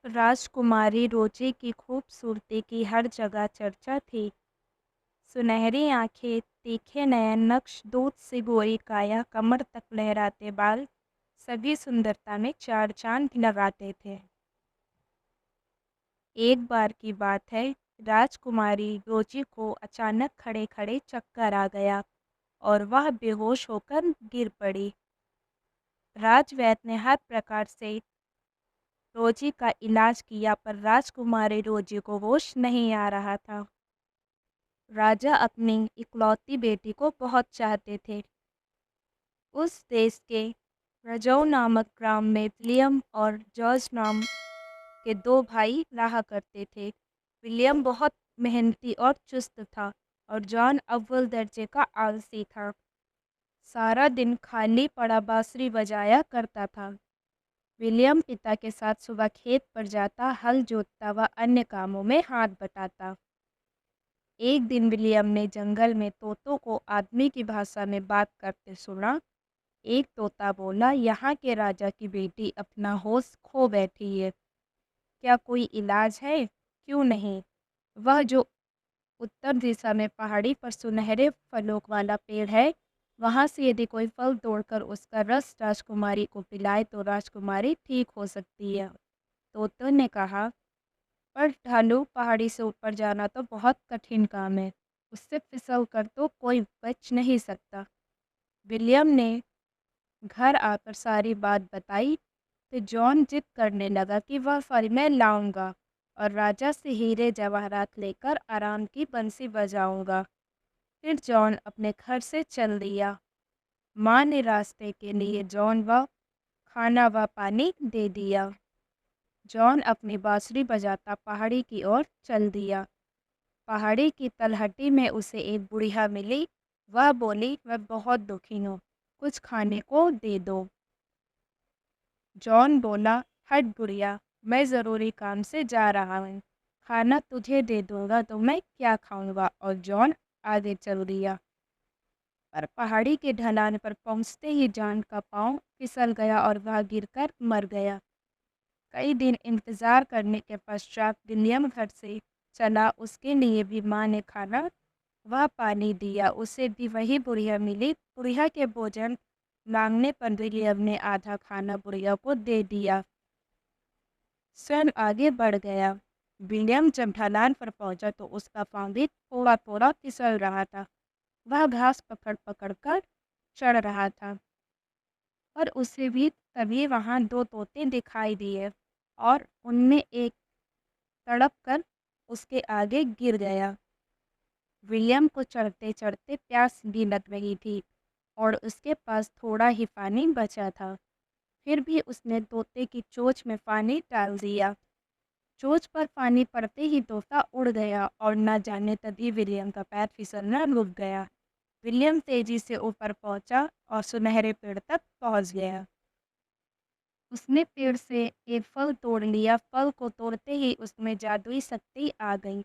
राजकुमारी रोजी की खूबसूरती की हर जगह चर्चा थी। सुनहरी आंखें, तीखे नयन, नक्श दूध सी गोरी काया, कमर तक लहराते बाल, सभी सुंदरता में चार चांद लगाते थे। एक बार की बात है, राजकुमारी रोजी को अचानक खड़े खड़े चक्कर आ गया और वह बेहोश होकर गिर पड़ी। राजवैद्य ने हर प्रकार से रोजी का इलाज किया, पर राजकुमारी रोजी को होश नहीं आ रहा था। राजा अपनी इकलौती बेटी को बहुत चाहते थे। उस देश के रजौ नामक ग्राम में विलियम और जॉर्ज नाम के दो भाई रहा करते थे। विलियम बहुत मेहनती और चुस्त था और जॉन अव्वल दर्जे का आलसी था। सारा दिन खाली पड़ा बांसुरी बजाया करता था। विलियम पिता के साथ सुबह खेत पर जाता, हल जोतता व अन्य कामों में हाथ बटाता। एक दिन विलियम ने जंगल में तोतों को आदमी की भाषा में बात करते सुना। एक तोता बोला, यहाँ के राजा की बेटी अपना होश खो बैठी है, क्या कोई इलाज है? क्यों नहीं? वह जो उत्तर दिशा में पहाड़ी पर सुनहरे फलों वाला पेड़ है, वहां से यदि कोई फल तोड़कर उसका रस राजकुमारी को पिलाए तो राजकुमारी ठीक हो सकती है। तोते ने कहा, पर ढालू पहाड़ी से ऊपर जाना तो बहुत कठिन काम है, उससे फिसल कर तो कोई बच नहीं सकता। विलियम ने घर आकर सारी बात बताई तो जॉन जिद करने लगा कि वह फल मैं लाऊंगा और राजा से हीरे जवाहरात लेकर आराम की बंसी बजाऊंगा। फिर जॉन अपने घर से चल दिया। माँ ने रास्ते के लिए जॉन व खाना व पानी दे दिया। जॉन अपनी बांसुरी बजाता पहाड़ी की ओर चल दिया। पहाड़ी की तलहटी में उसे एक बुढ़िया मिली। वह बोली, मैं बहुत दुखी हूँ, कुछ खाने को दे दो। जॉन बोला, हट बुढ़िया, मैं ज़रूरी काम से जा रहा हूँ, खाना तुझे दे दूंगा तो मैं क्या खाऊंगा। और जॉन आगे चल दिया। पर पहाड़ी के ढलान पर पहुंचते ही जॉन का पाँव फिसल गया और वह गिरकर मर गया। कई दिन इंतजार करने के पश्चात विलियम घर से चला। उसके लिए भी माँ ने खाना वह पानी दिया। उसे भी वही बुढ़िया मिली। बुढ़िया के भोजन मांगने पर विलियम ने आधा खाना बुढ़िया को दे दिया। स्वयं आगे बढ़ गया। विलियम जब ढलान पर पहुंचा तो उसका पाँव भी थोड़ा थोड़ा फिसल रहा था। वह घास पकड़ पकड़ कर चढ़ रहा था और उसे भी तभी वहां दो तोते दिखाई दिए और उनमें एक तड़प कर उसके आगे गिर गया। विलियम को चढ़ते चढ़ते प्यास भी लग रही थी और उसके पास थोड़ा ही पानी बचा था। फिर भी उसने तोते की चोंच में पानी डाल दिया। चोंच पर पानी पड़ते ही तोता उड़ गया और न जाने तभी विलियम का पैर फिसलना रुक गया। विलियम तेजी से ऊपर पहुंचा और सुनहरे पेड़ तक पहुंच गया। उसने पेड़ से एक फल तोड़ लिया। फल को तोड़ते ही उसमें जादुई शक्ति आ गई।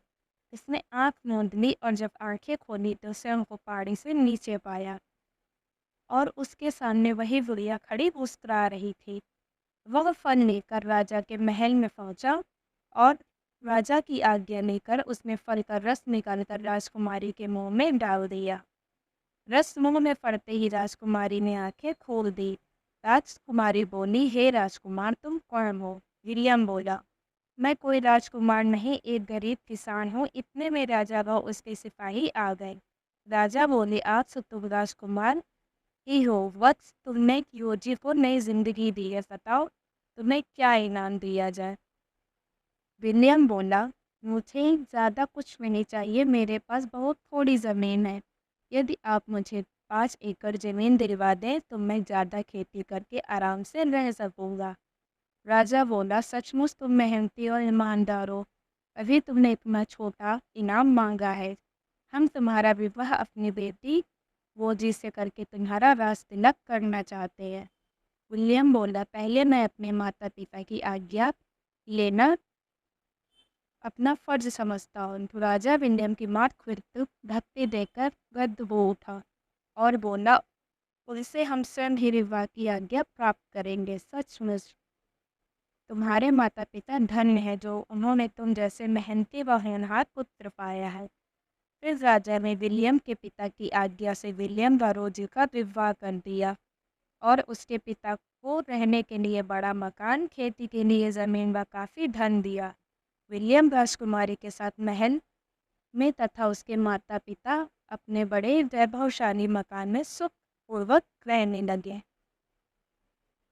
उसने आंख मूंद ली और जब आंखें खोली तो स्वयं को पहाड़ी से नीचे पाया और उसके सामने वही बुढ़िया खड़ी मुस्कुरा रही थी। वह फल लेकर राजा के महल में पहुंचा और राजा की आज्ञा लेकर उसने फल का रस निकालकर राजकुमारी के मुंह में डाल दिया। रस मुंह में पड़ते ही राजकुमारी ने आंखें खोल दी। राजकुमारी बोली, हे राजकुमार, तुम कौन हो? विलियम बोला, मैं कोई राजकुमार नहीं, एक गरीब किसान हूँ। इतने में राजा व उसके सिपाही आ गए। राजा बोले, आज से तुम राजकुमार ही हो। वत्स, तुमने योजी को नई जिंदगी दी है, बताओ तुम्हें क्या इनाम दिया जाए। विलियम बोला, मुझे ज़्यादा कुछ भी नहीं चाहिए, मेरे पास बहुत थोड़ी ज़मीन है। यदि आप मुझे 5 एकड़ ज़मीन दिलवा दें तो मैं ज़्यादा खेती करके आराम से रह सकूँगा। राजा बोला, सचमुच तुम मेहनती और ईमानदार हो, अभी तुमने इतना छोटा इनाम मांगा है। हम तुम्हारा विवाह अपनी बेटी वोजी से करके तुम्हारा राज तिलक करना चाहते हैं। विलियम बोला, पहले मैं अपने माता पिता की आज्ञा लेना अपना फर्ज समझता हूँ। तो राजा विलियम की माथ खुद धक्के देकर गद हो उठा और बोला, उनसे हम स्वयं ही विवाह की आज्ञा प्राप्त करेंगे। सचमुच तुम्हारे माता पिता धन्य हैं जो उन्होंने तुम जैसे मेहनती व होनहार पुत्र पाया है। फिर राजा ने विलियम के पिता की आज्ञा से विलियम व रोजी का विवाह कर दिया और उसके पिता को रहने के लिए बड़ा मकान, खेती के लिए ज़मीन व काफ़ी धन दिया। विलियम राजकुमारी के साथ महल में तथा उसके माता पिता अपने बड़े वैभवशाली मकान में सुखपूर्वक रहने लगे।